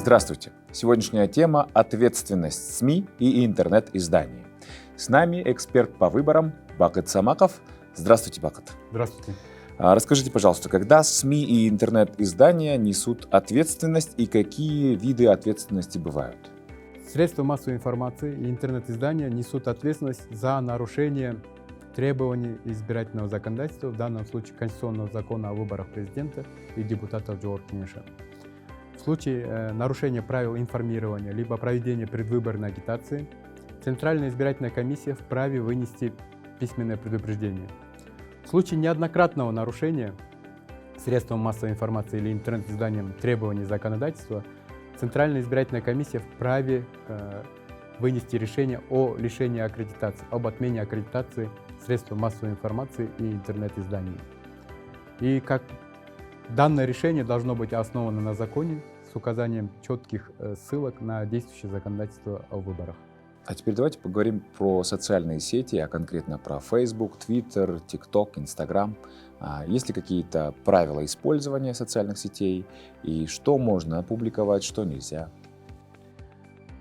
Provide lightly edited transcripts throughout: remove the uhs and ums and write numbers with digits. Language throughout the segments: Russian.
Здравствуйте! Сегодняшняя тема – ответственность СМИ и интернет-изданий. С нами эксперт по выборам Бакыт Самаков. Здравствуйте, Бакыт. Здравствуйте. Расскажите, пожалуйста, когда СМИ и интернет-издания несут ответственность и какие виды ответственности бывают? Средства массовой информации и интернет-издания несут ответственность за нарушение требований избирательного законодательства, в данном случае Конституционного закона о выборах президента и депутатов Жоғарғы Кеңесі. В случае нарушения правил информирования либо проведения предвыборной агитации, Центральная избирательная комиссия вправе вынести письменное предупреждение. В случае неоднократного нарушения средством массовой информации или интернет-изданием требований законодательства, Центральная избирательная комиссия вправе вынести решение о лишении аккредитации, об отмене аккредитации средств массовой информации и интернет-изданий. И как данное решение должно быть основано на законе с указанием четких ссылок на действующее законодательство о выборах. А теперь давайте поговорим про социальные сети, а конкретно про Facebook, Twitter, TikTok, Instagram. Есть ли какие-то правила использования социальных сетей и что можно опубликовать, что нельзя?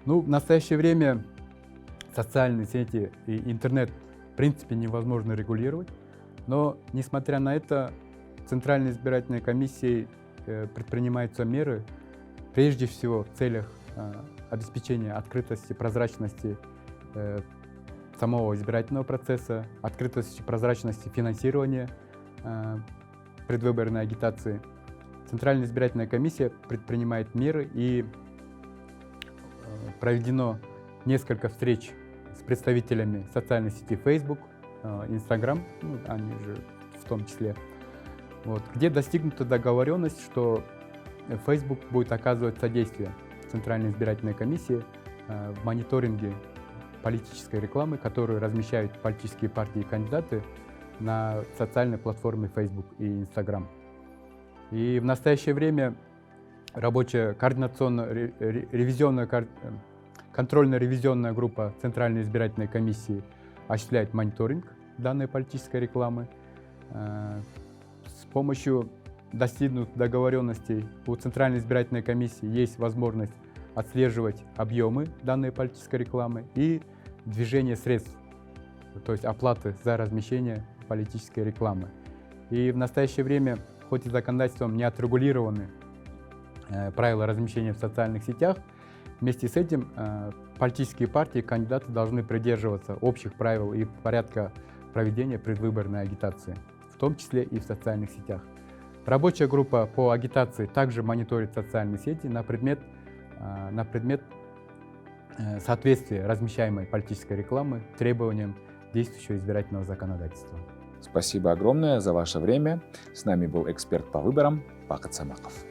В настоящее время социальные сети и интернет в принципе невозможно регулировать, но несмотря на это Центральной избирательной комиссией предпринимаются меры, прежде всего в целях обеспечения открытости, прозрачности самого избирательного процесса, открытости, прозрачности финансирования предвыборной агитации. Центральная избирательная комиссия предпринимает меры и проведено несколько встреч с представителями социальной сети Facebook, Instagram, они же в том числе, где достигнута договоренность, что Facebook будет оказывать содействие Центральной избирательной комиссии в мониторинге политической рекламы, которую размещают политические партии и кандидаты на социальной платформе Facebook и Instagram. И в настоящее время рабочая координационно-ревизионная контрольно-ревизионная группа Центральной избирательной комиссии осуществляет мониторинг данной политической рекламы. С помощью достигнутых договоренностей у Центральной избирательной комиссии есть возможность отслеживать объемы данной политической рекламы и движение средств, то есть оплаты за размещение политической рекламы. И в настоящее время, хоть и законодательством не отрегулированы правила размещения в социальных сетях, вместе с этим политические партии и кандидаты должны придерживаться общих правил и порядка проведения предвыборной агитации, в том числе и в социальных сетях. Рабочая группа по агитации также мониторит социальные сети на предмет соответствия размещаемой политической рекламы требованиям действующего избирательного законодательства. Спасибо огромное за ваше время. С нами был эксперт по выборам Бакыт Самаков.